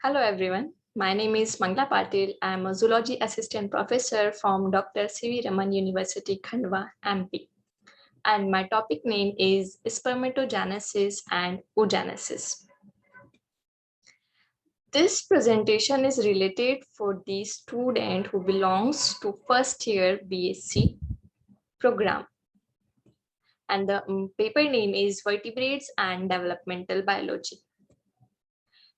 Hello everyone. My name is Mangla Patil. I am a zoology assistant professor from Dr. C.V. Raman University, Khandwa, MP. And my topic name is spermatogenesis and oogenesis. This presentation is related for the student who belongs to first year BSc program. And the paper name is Vertebrates and Developmental Biology.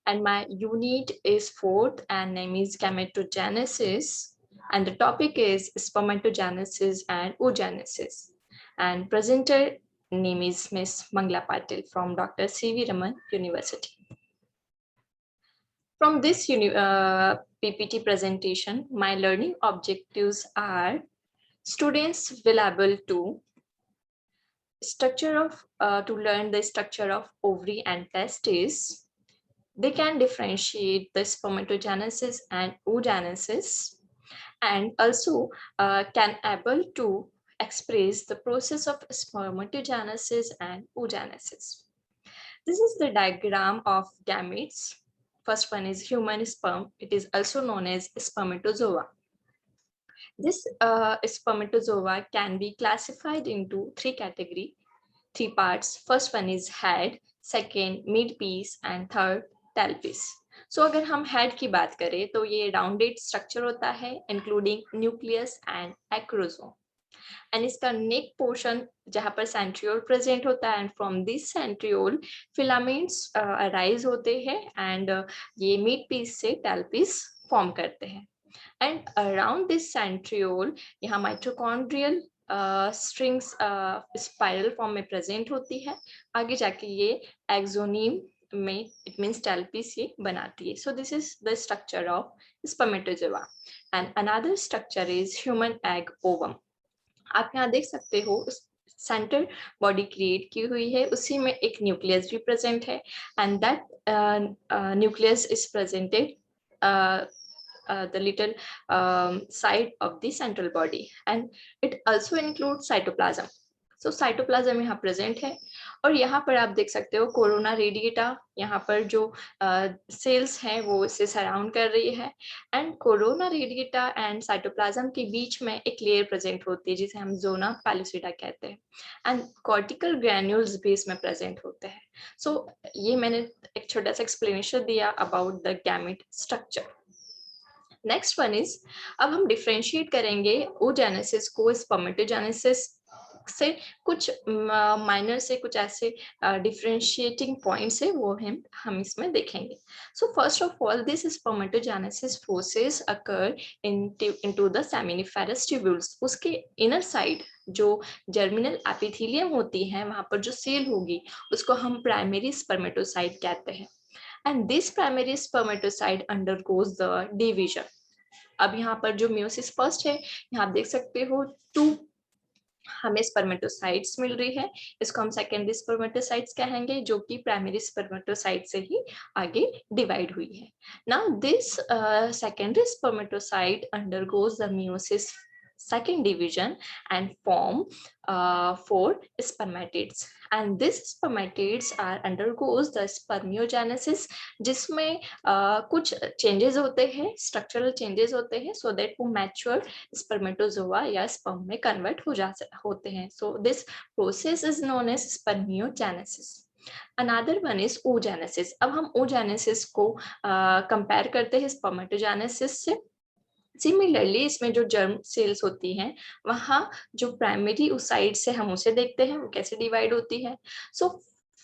And my unit is fourth and name is gametogenesis, and the topic is spermatogenesis and oogenesis, and presenter name is Miss Mangla Patil from Dr. C.V. Raman University. From this PPT presentation, my learning objectives are students will able to learn the structure of ovary and testes. They can differentiate the spermatogenesis and oogenesis, and also can able to express the process of spermatogenesis and oogenesis. This is the diagram of gametes. First one is human sperm. It is also known as spermatozoa. This spermatozoa can be classified into three categories, three parts. First one is head, second mid piece and third tail piece. So अगर हम head की बात करें तो ये rounded structure होता है including nucleus and acrosome, and इसका नेक पोर्शन जहां पर सेंट्रियोल प्रेजेंट होता है, and from this centriole filaments arise होते हैं एंड ये मिड पीस से टेल पीस फॉर्म करते हैं. एंड अराउंड दिस सेंट्रियोल यहाँ माइटोकॉन्ड्रियल स्ट्रिंग्स स्पाइरल फॉर्म में प्रेजेंट होती है. आगे जाके ये एक्सोनीम में इट मींस टेलपीस ये बनाती है. सो this is the structure of spermatozoa. And another structure is human egg ovum. आप यहाँ देख सकते हो सेंटर बॉडी क्रिएट की हुई है, उसी में एक न्यूक्लियस भी प्रेजेंट है, and that nucleus is presented the little side of the central body, and it also includes cytoplasm. So cytoplasm यहाँ प्रेजेंट है, और यहाँ पर आप देख सकते हो कोरोना रेडिएटा, यहाँ पर जो सेल्स हैं वो इसे सराउंड कर रही है, and corona radiata and cytoplasm के बीच में एक लेयर प्रेजेंट होती है जिसे हम जोना पैलिसिडा कहते हैं, एंड कॉर्टिकल ग्रैन्यूल्स भी इसमें प्रेजेंट होते हैं. सो ये मैंने एक छोटा सा एक्सप्लेनेशन दिया about the gamete structure. Next one is, अब हम डिफ्रेंशिएट करेंगे oogenesis को spermatogenesis से. कुछ माइनर से कुछ ऐसे डिफरेंशिएटिंग पॉइंट्स है वो हम इसमें देखेंगे. So first of all this spermatogenesis process occur into the seminiferous tubules. उसके इनर साइड जो जर्मिनल एपिथेलियम होती है, वहां पर जो सेल होगी उसको हम प्राइमरी स्पर्मेटोसाइट कहते हैं, and this primary spermatocyte undergoes the division. अब यहाँ पर जो म्यूसिस फर्स्ट है, यहाँ आप देख सकते हो 2 हमें स्पर्मेटोसाइट्स मिल रही है, इसको हम सेकेंडरी स्पर्मेटोसाइट्स कहेंगे जो कि प्राइमरी स्पर्मेटोसाइट से ही आगे डिवाइड हुई है. Now this secondary spermatocyte undergoes the meiosis second division and form 4 spermatids, and this spermatids are undergoes the spermiogenesis, जिसमें कुछ चेंजेस होते हैं, स्ट्रक्चरल चेंजेस होते हैं, सो दैट वो मैच्योर स्पर्मेटोजोआ या स्पर्म में कन्वर्ट होते हैं. So this process is known as spermiogenesis. Another one is oogenesis. अब हम oogenesis को कंपेयर करते हैं स्पर्मेटोजेनेसिस से. सिमिलरली इसमें जो जर्म सेल्स होती हैं, वहाँ जो प्राइमरी ओसाइट से हम उसे देखते हैं वो कैसे डिवाइड होती है. सो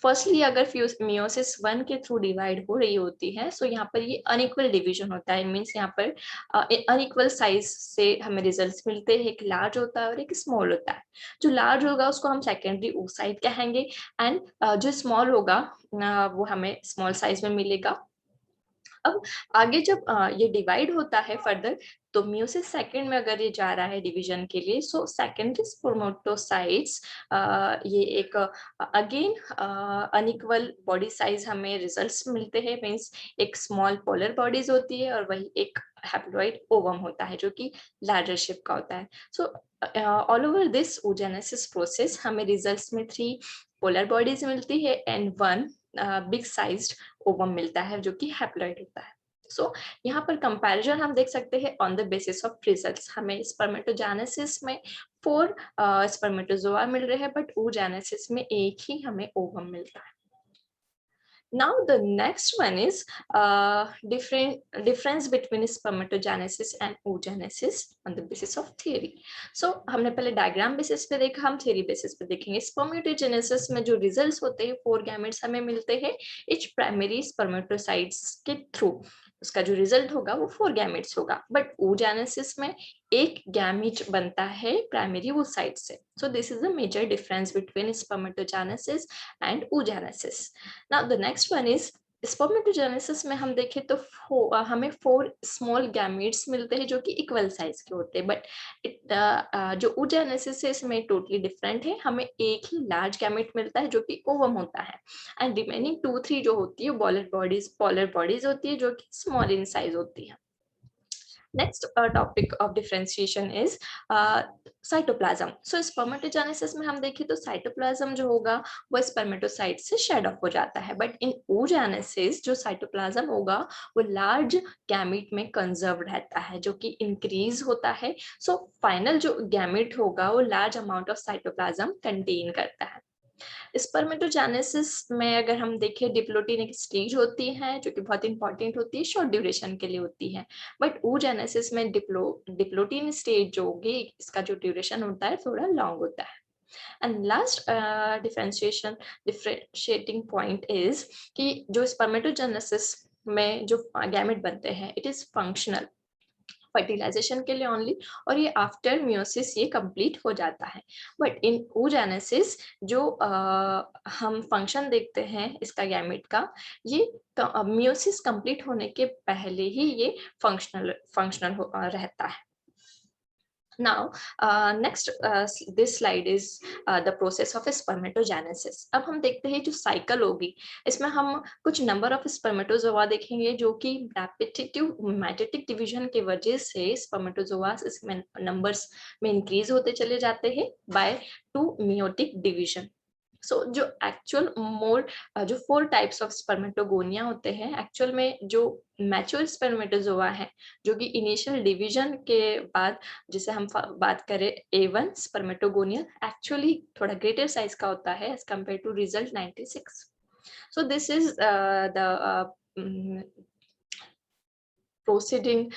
फर्स्टली अगर मियोसिस 1 के थ्रू डिवाइड हो रही होती है, सो यहाँ पर ये अनइक्वल डिवीजन होता है. मीन्स यहाँ पर अनइक्वल साइज से हमें रिजल्ट्स मिलते हैं, एक लार्ज होता है और एक स्मॉल होता है. जो लार्ज होगा उसको हम सेकेंडरी ओसाइट कहेंगे, एंड जो स्मॉल होगा वो हमें स्मॉल साइज में मिलेगा. अब आगे जब ये डिवाइड होता है फर्दर, तो म्यूसिस सेकंड में अगर ये जा रहा है डिवीजन के लिए, सो सेकेंडरी स्पर्मेटोसाइट्स ये एक अगेन अनइक्वल बॉडी साइज हमें रिजल्ट्स मिलते हैं. मींस एक स्मॉल पोलर बॉडीज होती है और वही एक हैप्लॉइड ओवम होता है जो कि लार्जर शेप का होता है. So all over this oogenesis process हमें रिजल्ट्स में 3 पोलर बॉडीज मिलती है एंड 1 बिग साइज्ड ओवम मिलता है जो कि हैप्लॉइड होता है. सो यहाँ पर कंपैरिजन हम देख सकते हैं on the basis of results. हमें स्पर्मेटोजेनेसिस में 4 स्पर्मेटोजोआ मिल रहे हैं, बट oogenesis में एक ही हमें ओवम मिलता है। Now the next one is difference between spermatogenesis and oogenesis on the basis of theory. So हमने पहले डायग्राम बेसिस पे देखा, हम थ्योरी बेसिस पे देखेंगे। स्पर्मेटोजेनेसिस में जो रिजल्ट्स होते हैं 4 गैमेट्स हमें मिलते हैं इच प्राइमरी स्पर्मेटोसाइट्स के थ्रू। उसका जो रिजल्ट होगा वो 4 गैमेट्स होगा, बट oogenesis में एक गैमेट बनता है प्राइमरी oocyte से। So this is the major difference between spermatogenesis and oogenesis. Now the next one is spermatogenesis में हम देखें तो हमें 4 स्मॉल गैमेट्स मिलते हैं जो कि इक्वल साइज के होते हैं, बट जो oogenesis है इसमें टोटली डिफरेंट है। हमें एक ही लार्ज गैमेट मिलता है जो कि ओवम होता है, एंड रिमेनिंग 2-3 जो होती है पोलर बॉडीज होती है जो कि स्मॉल इन साइज होती है। Next topic of differentiation is cytoplasm. So spermatogenesis में हम देखें तो cytoplasm जो होगा वो spermatocyte से shed off हो जाता है, but in oogenesis जो cytoplasm होगा वो large gamete में conserved रहता है जो कि increase होता है। So final जो gamete होगा वो large amount of cytoplasm contain करता है। स्पर्मेटोजेनेसिस में अगर हम देखें डिप्लोटिन एक स्टेज होती है जो कि बहुत इंपॉर्टेंट होती है, शॉर्ट ड्यूरेशन के लिए होती है, बट oogenesis में डिप्लोटिन स्टेज जो होगी इसका जो ड्यूरेशन होता है थोड़ा लॉन्ग होता है। And last differentiating point is कि जो स्पर्मेटोजेनेसिस में जो गैमेट बनते हैं इट इज फंक्शनल फर्टिलाइजेशन के लिए ओनली, और ये आफ्टर मियोसिस ये कंप्लीट हो जाता है। बट इन oogenesis जो हम फंक्शन देखते हैं इसका गैमेट का, ये मियोसिस कंप्लीट होने के पहले ही ये फंक्शनल रहता है। Now, next, this slide is the process of spermatogenesis. अब हम देखते हैं जो साइकिल होगी इसमें हम कुछ नंबर ऑफ स्पर्मेटोजोआ देखेंगे जो कि रेपिटेटिव मैटेटिक डिवीजन की वजह से स्पर्मेटोजोआ इसमें नंबर्स में इंक्रीज होते चले जाते हैं बाय 2 meiotic डिवीजन। सो जो एक्चुअल जो 4 टाइप्स ऑफ स्पर्मेटोगोनिया होते हैं, एक्चुअल में जो मैच्योर स्पर्मेटोजोआ है जो कि इनिशियल डिवीजन के बाद, जिसे हम बात करें A1 स्पर्मेटोगोनियल, एक्चुअली थोड़ा ग्रेटर साइज का होता है as compare to result 96। So this is the proceeding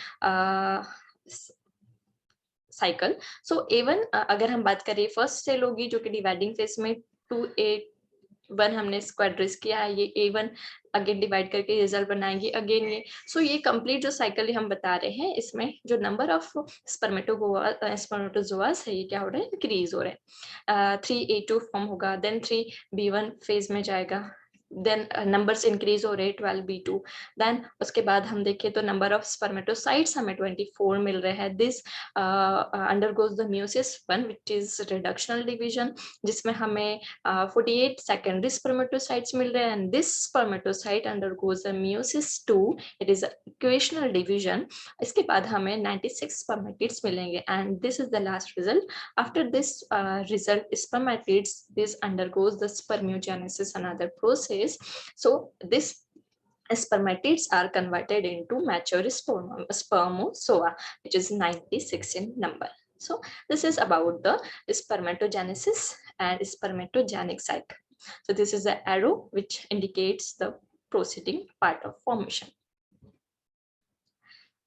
cycle. सो A1 अगर हम बात करें फर्स्ट सेल होगी जो कि डिवाइडिंग फेज में 2A1 हमने स्क्वाड्रिस किया है, ये A1 अगेन डिवाइड करके रिजल्ट बनाएंगे अगेन ये। सो ये कंप्लीट जो साइकिल हम बता रहे हैं इसमें जो नंबर ऑफ स्पर्मेटोजोआस है ये क्या हो रहा है, इंक्रीज हो रहे हैं। 3A2 फॉर्म होगा, देन 3B1 फेज में जाएगा, देन नंबर्स इंक्रीज हो रहे हैं 12B2, देन उसके बाद हम देखें तो नंबर ऑफ स्पर्मेटोसाइट्स हमें 24 मिल रहे हैं। This undergoes the meiosis 1 which is reductional division, जिसमें हमें 48 सेकेंडरी स्पर्मेटोसाइट्स मिल रहे हैं, and this spermatocyte undergoes the meiosis 2, it is equational division. इसके बाद हमें 96 स्पर्मेटिड्स मिलेंगे, and this is the last result. After this result spermatids, this undergoes the spermiogenesis, another process. So this spermatids are converted into mature spermozoa, which is 96 in number. So this is about the spermatogenesis and spermatogenic cycle. So this is the arrow which indicates the proceeding part of formation.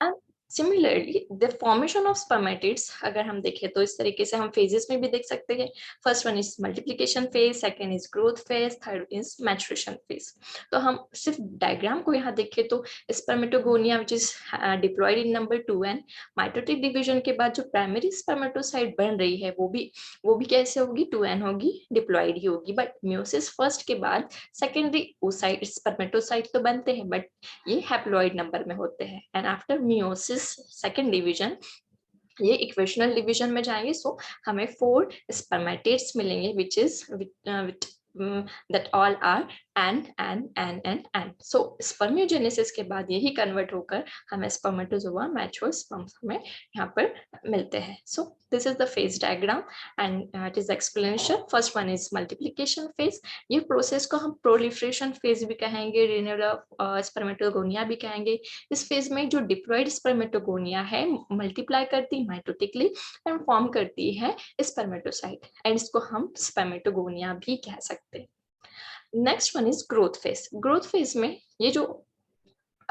And similarly the formation of spermatids अगर हम देखें तो इस तरीके से हम phases में भी देख सकते हैं। First one is multiplication phase, second is growth phase, third is maturation phase. तो हम सिर्फ डायग्राम को यहाँ देखें तो spermatogonia which is diploid in number 2n, mitotic division के बाद जो प्राइमरी स्पर्मेटोसाइट बन रही है वो भी कैसे होगी, 2n होगी, डिप्लॉयड ही होगी। बट मियोसिस फर्स्ट के बाद सेकेंडरी oocyte स्पर्मेटोसाइट तो बनते हैं बट ये हैप्लॉइड नंबर में होते हैं, and after meiosis second division ये इक्वेशनल डिवीजन में जाएंगे। सो हमें 4 स्पर्मेटिड्स मिलेंगे which is that all are and so spermiogenesis के बाद यही कन्वर्ट होकर हमें spermatozoa mature sperms हमें यहाँ पर मिलते हैं. So this is the phase diagram and it is the explanation. First one is multiplication phase. ये प्रोसेस को हम proliferation phase भी कहेंगे, renewal of spermatogonia भी कहेंगे. इस फेज में जो डिप्लॉयड स्पर्मेटोगोनिया है मल्टीप्लाई करती है माइटोटिकली एंड फॉर्म करती है स्पर्मेटोसाइट एंड इसको हम स्पर्मेटोगोनिया भी कह सकते हैं. Next one is growth phase. Growth phase में ये जो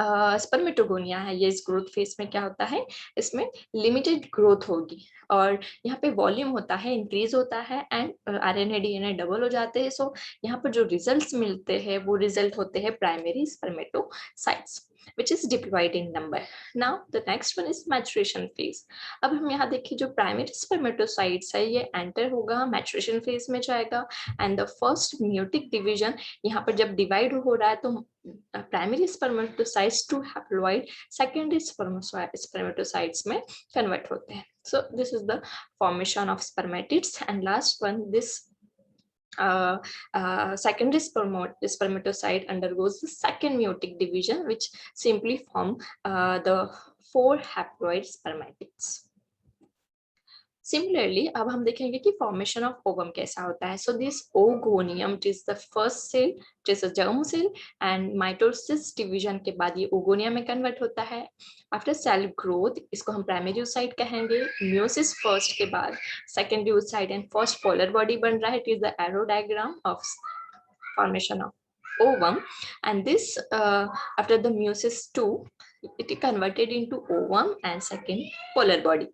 स्पर्मेटोगोनिया है, ये इस ग्रोथ फेज में क्या होता है, इसमें लिमिटेड ग्रोथ होगी और यहाँ पे वॉल्यूम होता है, इंक्रीज होता है एंड आरएनए डीएनए डबल हो जाते हैं. सो यहाँ पर जो रिजल्ट्स मिलते हैं वो रिजल्ट होते हैं primary spermatocytes which is diploid in number. Now the next one is maturation phase. अब हम यहाँ देखिए जो primary spermatocytes है ये enter होगा, maturation phase में जाएगा and the first meiotic division यहाँ पर जब divide हो रहा है तो primary spermatocytes to haploid secondary spermatocytes में convert होते हैं. So this is the formation of spermatids and last one this secondary spermatocyte undergoes the second meiotic division which simply form the 4 haploid spermatids. Similarly, अब हम देखेंगे कि formation of ovum कैसा होता है. So this oogonium it is the first cell, it is a germ cell and mitosis division के बाद ये ओगोनियम में convert होता है. After cell growth इसको हम primary oocyte कहेंगे. Meiosis first के बाद secondary oocyte and first polar body बन रहा है. It is the arrow diagram of formation of ovum and this after the meiosis 2 it is converted into ovum and second polar body.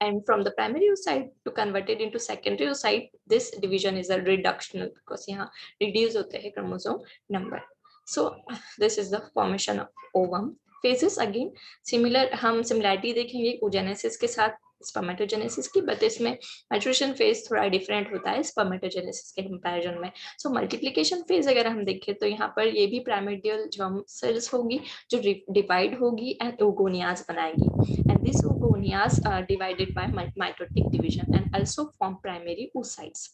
And from the primary oocyte to convert it into secondary oocyte, this division is a reductional because यहाँ reduce होते हैं chromosome number. So this is the formation of ovum. Phases again similar, हम similarity देखेंगे oogenesis के साथ spermatogenesis की, but इसमें maturation phase थोड़ा different होता है spermatogenesis के comparison में. So multiplication phase अगर हम देखें तो यहाँ पर ये भी primordial germ cells होगी जो divide होगी and oogonias बनाएगी and these oogonias are divided by mitotic division and also form primary oocytes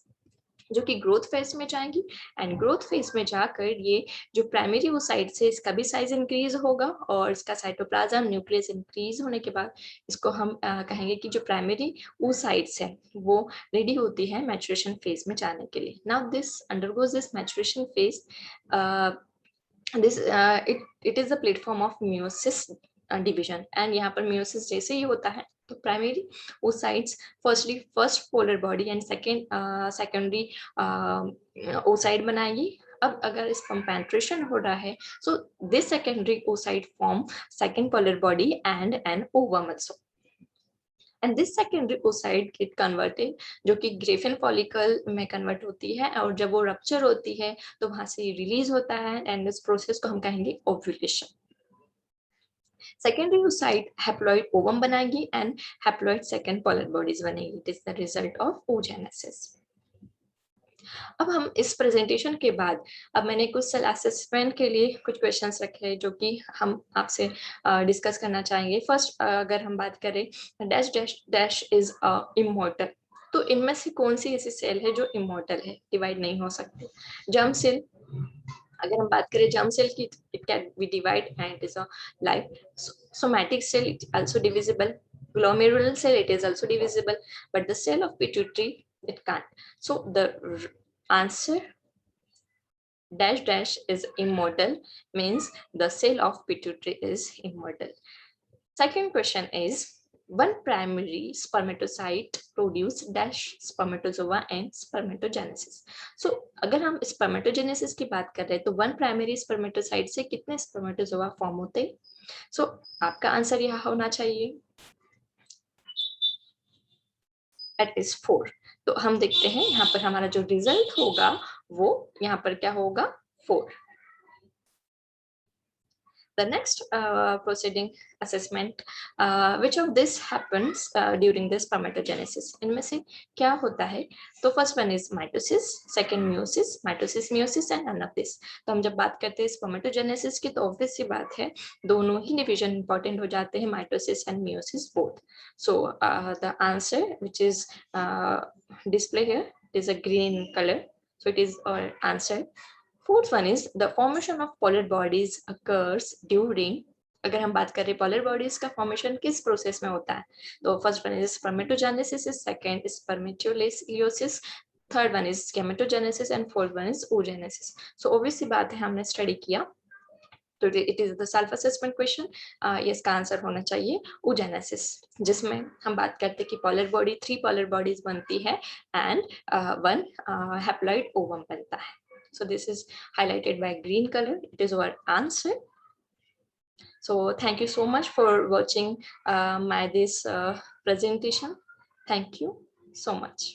जो कि ग्रोथ फेज में जाएंगी एंड ग्रोथ फेज में जाकर ये जो प्राइमरी oocytes है इसका भी साइज इंक्रीज होगा और इसका साइटोप्लाज्म न्यूक्लियस इंक्रीज होने के बाद इसको हम कहेंगे कि जो प्राइमरी oocytes है वो रेडी होती है मैचुरेशन फेज में जाने के लिए. Now this undergoes this maturation phase, this it is the platform of meiosis division and यहाँ पर meiosis जैसे ही होता है तो primary oocytes firstly first polar body and secondary oocyte बनाएगी. अब अगर इस penetration हो रहा है so this secondary oocyte form second polar body and an ovum also. And this secondary oocyte get converted जो कि Graafian follicle में convert होती है और जब वो rupture होती है तो वहां से रिलीज होता है and इस process को हम कहेंगे ovulation. Secondary oocyte haploid ovum बनाएगी and haploid second polar bodies बनेगी. It is the result of oogenesis. अब हम इस प्रेजेंटेशन के बाद अब मैंने कुछ सेल असेसमेंट के लिए कुछ क्वेश्चंस रखे हैं जो कि हम आपसे डिस्कस करना चाहेंगे. फर्स्ट अगर हम बात करें dash dash dash is immortal, तो इनमें से कौन सी ऐसी सेल है जो इमॉर्टल है, डिवाइड नहीं हो सकती. जर्म सेल, अगर हम बात करें जर्म सेल की, it can be divide and it is a life. Somatic cell it also divisible. Glomerular cell it is also divisible, but the cell of pituitary it can't. So the answer dash dash is immortal means the cell of pituitary is immortal. Second question is one primary spermatocyte produce dash spermatozoa and spermatogenesis. So अगर हम spermatogenesis की बात कर रहे हैं तो one primary spermatocyte से कितने spermatozoa फॉर्म होते हैं? So आपका आंसर यहाँ होना चाहिए that is 4. तो हम देखते हैं यहाँ पर हमारा जो रिजल्ट होगा वो यहाँ पर क्या होगा 4. The next proceeding assessment, which of this happens during this spermatogenesis? इनमें से क्या होता है? तो first one is mitosis, second meiosis, mitosis, meiosis and none of this. तो हम जब बात करते हैं spermatogenesis की तो obvious सी बात है दोनों ही division important हो जाते हैं, mitosis and meiosis both. So the answer which is display here is a green color. So it is our answer. Fourth one is the formation of polar bodies occurs during, अगर हम बात करें polar bodies का formation किस process में होता है, तो first one is spermatogenesis, second is spermatogenesis, third one is gametogenesis and fourth one is oogenesis. So obvious सी बात है, हमने study किया, तो it is the self assessment question. ये इसका आंसर होना चाहिए oogenesis, जिसमें हम बात करते हैं कि पोलर बॉडी, 3 पोलर बॉडीज बनती है एंड 1 हैप्लॉइड ओवम बनता है। So this is highlighted by green color. It is our answer. So thank you so much for watching my this presentation. Thank you so much.